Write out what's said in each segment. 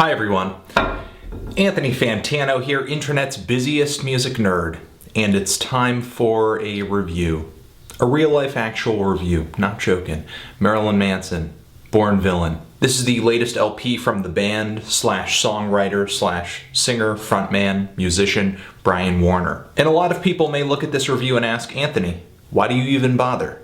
Hi everyone, Anthony Fantano here, internet's busiest music nerd, and it's time for a review. A real-life actual review, not joking. Marilyn Manson, Born Villain. This is the latest LP from the band slash songwriter slash singer, frontman, musician, Brian Warner. And a lot of people may look at this review and ask, Anthony, why do you even bother?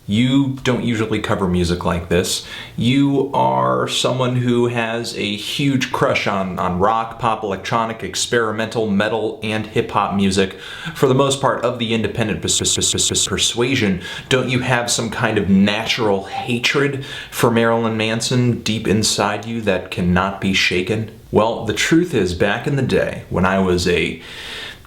You don't usually cover music like this. You are someone who has a huge crush on rock, pop, electronic, experimental, metal, and hip-hop music. For the most part of the independent persuasion, don't you have some kind of natural hatred for Marilyn Manson deep inside you that cannot be shaken? Well, the truth is, back in the day, when I was a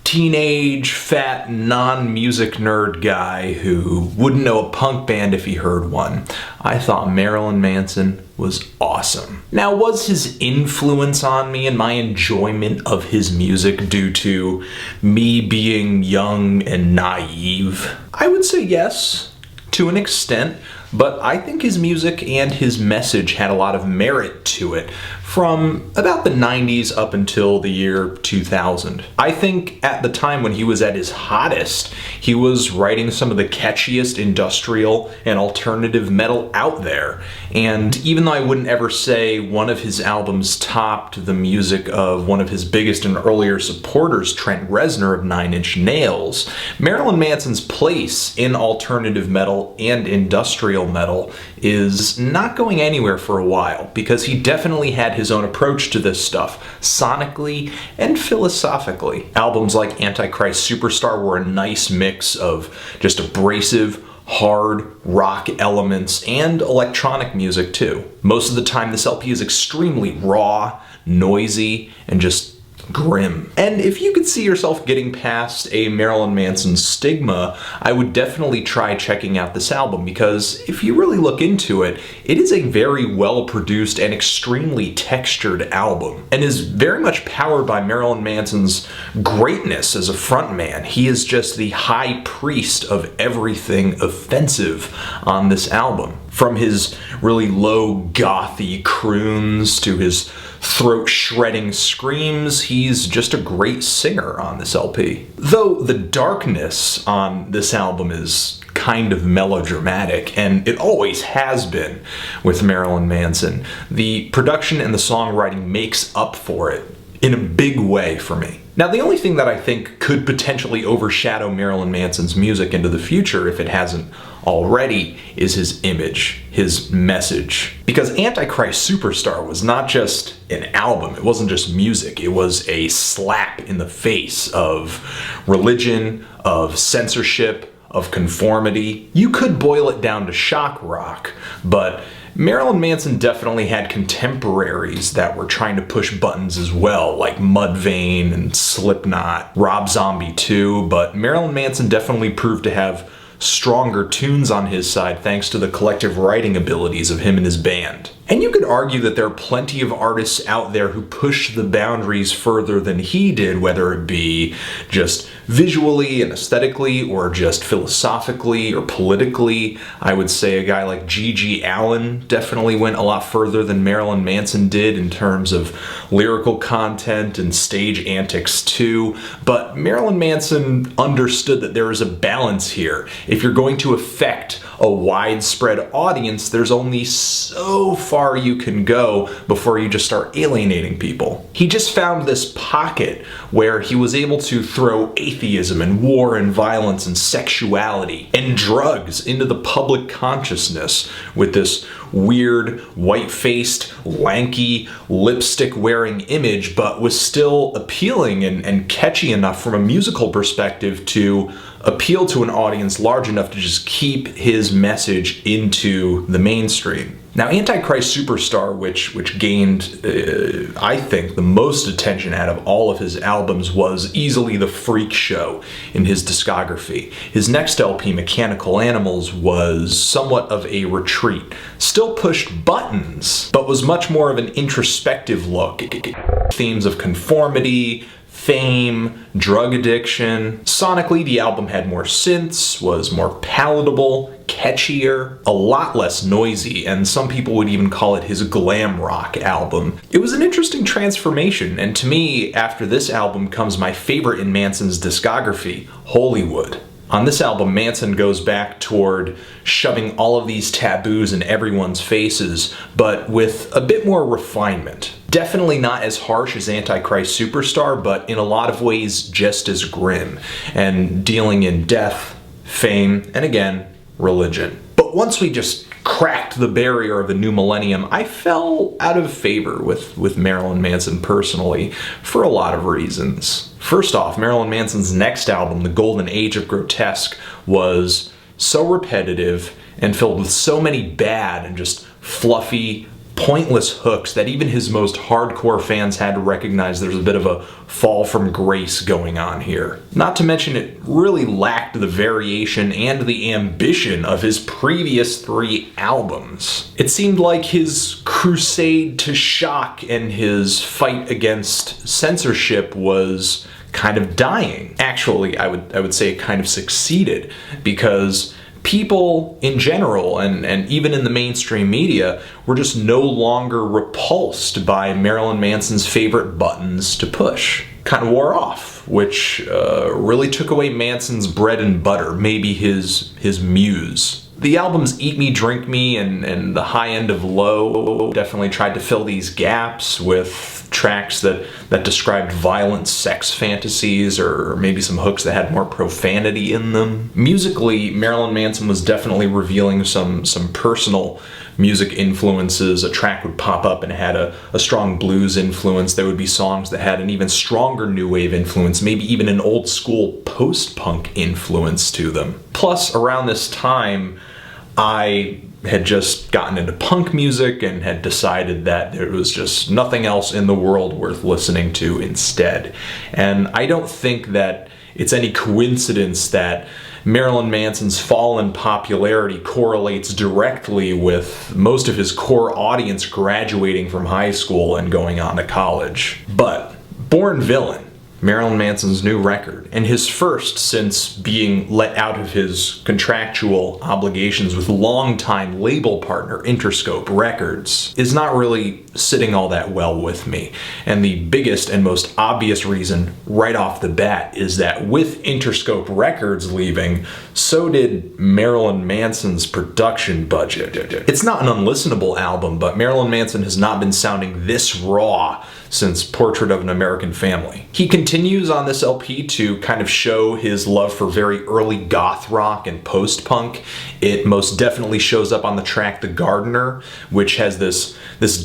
teenage, fat, non-music nerd guy who wouldn't know a punk band if he heard one, I thought Marilyn Manson was awesome. Now, was his influence on me and my enjoyment of his music due to me being young and naive? I would say yes, to an extent, but I think his music and his message had a lot of merit to it from about the 90s up until the year 2000. I think at the time when he was at his hottest, he was writing some of the catchiest industrial and alternative metal out there. And even though I wouldn't ever say one of his albums topped the music of one of his biggest and earlier supporters, Trent Reznor of Nine Inch Nails, Marilyn Manson's place in alternative metal and industrial metal is not going anywhere for a while, because he definitely had his own approach to this stuff, sonically and philosophically. Albums like Antichrist Superstar were a nice mix of just abrasive, hard rock elements and electronic music too. Most of the time this LP is extremely raw, noisy, and just grim. And if you could see yourself getting past a Marilyn Manson stigma, I would definitely try checking out this album, because if you really look into it, it is a very well-produced and extremely textured album, and is very much powered by Marilyn Manson's greatness as a frontman. He is just the high priest of everything offensive on this album. From his really low gothy croons to his throat-shredding screams, he's just a great singer on this LP. Though the darkness on this album is kind of melodramatic, and it always has been with Marilyn Manson, the production and the songwriting makes up for it in a big way for me. Now, the only thing that I think could potentially overshadow Marilyn Manson's music into the future, if it hasn't already, is his image, his message. Because Antichrist Superstar was not just an album, it wasn't just music, it was a slap in the face of religion, of censorship, of conformity. You could boil it down to shock rock, but Marilyn Manson definitely had contemporaries that were trying to push buttons as well, like Mudvayne and Slipknot, Rob Zombie too, but Marilyn Manson definitely proved to have stronger tunes on his side thanks to the collective writing abilities of him and his band. And you could argue that there are plenty of artists out there who push the boundaries further than he did, whether it be just visually and aesthetically, or just philosophically or politically. I would say a guy like G.G. Allin definitely went a lot further than Marilyn Manson did in terms of lyrical content and stage antics too. But Marilyn Manson understood that there is a balance here. If you're going to affect a widespread audience, there's only so far you can go before you just start alienating people. He just found this pocket where he was able to throw atheism and war and violence and sexuality and drugs into the public consciousness with this weird, white-faced, lanky, lipstick-wearing image, but was still appealing and catchy enough from a musical perspective to appeal to an audience large enough to just keep his message into the mainstream. Now, Antichrist Superstar, which gained, I think, the most attention out of all of his albums, was easily the freak show in his discography. His next LP, Mechanical Animals, was somewhat of a retreat. Still pushed buttons, but was much more of an introspective look. Themes of conformity, fame, drug addiction. Sonically, the album had more synths, was more palatable, catchier, a lot less noisy, and some people would even call it his glam rock album. It was an interesting transformation, and to me, after this album comes my favorite in Manson's discography, Hollywood. On this album, Manson goes back toward shoving all of these taboos in everyone's faces, but with a bit more refinement. Definitely not as harsh as Antichrist Superstar, but in a lot of ways just as grim, and dealing in death, fame, and again, religion. But once we just cracked the barrier of the new millennium, I fell out of favor with Marilyn Manson personally, for a lot of reasons. First off, Marilyn Manson's next album, The Golden Age of Grotesque, was so repetitive and filled with so many bad and just fluffy, pointless hooks that even his most hardcore fans had to recognize there's a bit of a fall from grace going on here. Not to mention it really lacked the variation and the ambition of his previous 3 albums. It seemed like his crusade to shock and his fight against censorship was kind of dying. Actually, I would say it kind of succeeded, because people in general, and even in the mainstream media, were just no longer repulsed by Marilyn Manson's favorite buttons to push. Kind of wore off, which really took away Manson's bread and butter, maybe his muse. The albums Eat Me, Drink Me, and The High End of Low definitely tried to fill these gaps with tracks that described violent sex fantasies, or maybe some hooks that had more profanity in them. Musically, Marilyn Manson was definitely revealing some personal music influences. A track would pop up and it had a strong blues influence. There would be songs that had an even stronger new wave influence, maybe even an old school post-punk influence to them. Plus, around this time, I had just gotten into punk music and had decided that there was just nothing else in the world worth listening to instead. And I don't think that it's any coincidence that Marilyn Manson's fall in popularity correlates directly with most of his core audience graduating from high school and going on to college. But Born Villain, Marilyn Manson's new record, and his first since being let out of his contractual obligations with longtime label partner Interscope Records, is not really sitting all that well with me. And the biggest and most obvious reason right off the bat is that with Interscope Records leaving, so did Marilyn Manson's production budget. It's not an unlistenable album, but Marilyn Manson has not been sounding this raw since Portrait of an American Family. He continues on this LP to kind of show his love for very early goth rock and post-punk. It most definitely shows up on the track The Gardener, which has this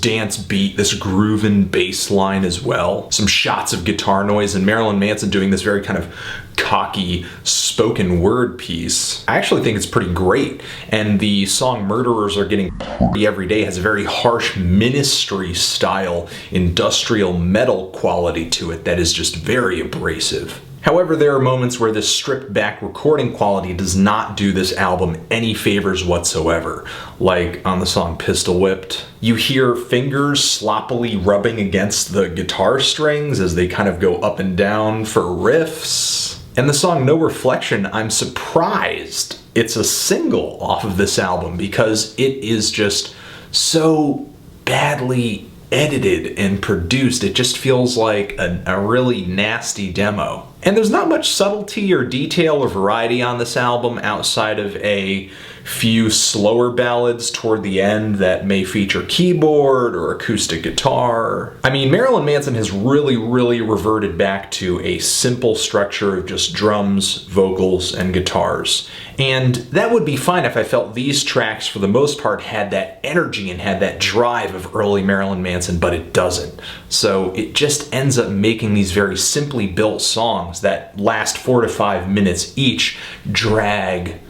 dance beat, this groovin' bass line as well. Some shots of guitar noise, and Marilyn Manson doing this very kind of cocky spoken word piece. I actually think it's pretty great, and the song Murderers Are Getting Every Day has a very harsh Ministry style industrial metal quality to it that is just very abrasive. However, there are moments where this stripped back recording quality does not do this album any favors whatsoever. Like on the song Pistol Whipped, you hear fingers sloppily rubbing against the guitar strings as they kind of go up and down for riffs. And the song No Reflection, I'm surprised it's a single off of this album, because it is just so badly edited and produced. It just feels like a really nasty demo. And there's not much subtlety or detail or variety on this album outside of a few slower ballads toward the end that may feature keyboard or acoustic guitar. I mean, Marilyn Manson has really reverted back to a simple structure of just drums, vocals, and guitars. And that would be fine if I felt these tracks, for the most part, had that energy and had that drive of early Marilyn Manson, but it doesn't. So it just ends up making these very simply built songs that last 4 to 5 minutes each drag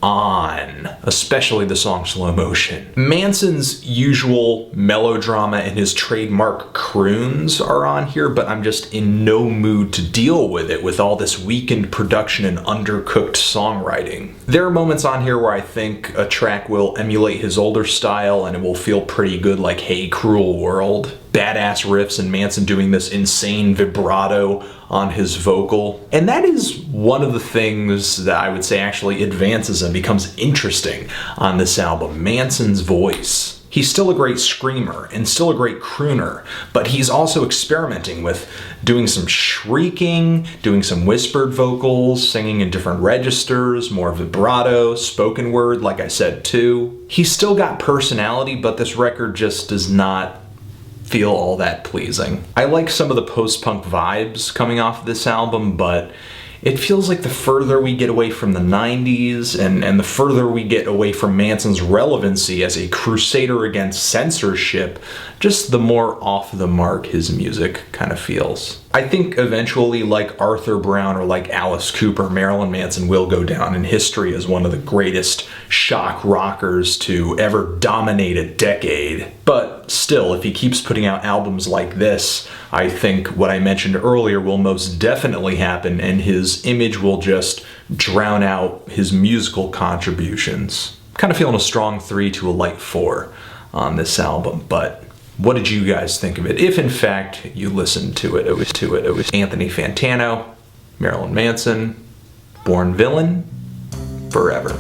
on, especially the song Slow Motion. Manson's usual melodrama and his trademark croons are on here, but I'm just in no mood to deal with it with all this weakened production and undercooked songwriting. There are moments on here where I think a track will emulate his older style and it will feel pretty good, like Hey Cruel World. badass riffs and Manson doing this insane vibrato on his vocal. And that is one of the things that I would say actually advances and becomes interesting on this album, Manson's voice. He's still a great screamer and still a great crooner, but he's also experimenting with doing some shrieking, doing some whispered vocals, singing in different registers, more vibrato, spoken word, like I said too. He's still got personality, but this record just does not feel all that pleasing. I like some of the post-punk vibes coming off this album, but it feels like the further we get away from the 90s and the further we get away from Manson's relevancy as a crusader against censorship, just the more off the mark his music kind of feels. I think eventually, like Arthur Brown or like Alice Cooper, Marilyn Manson will go down in history as one of the greatest shock rockers to ever dominate a decade. But still, if he keeps putting out albums like this, I think what I mentioned earlier will most definitely happen, and his image will just drown out his musical contributions. Kind of feeling a strong 3 to a light 4 on this album, but what did you guys think of it? If in fact you listened to it, it was Anthony Fantano, Marilyn Manson, Born Villain, Forever.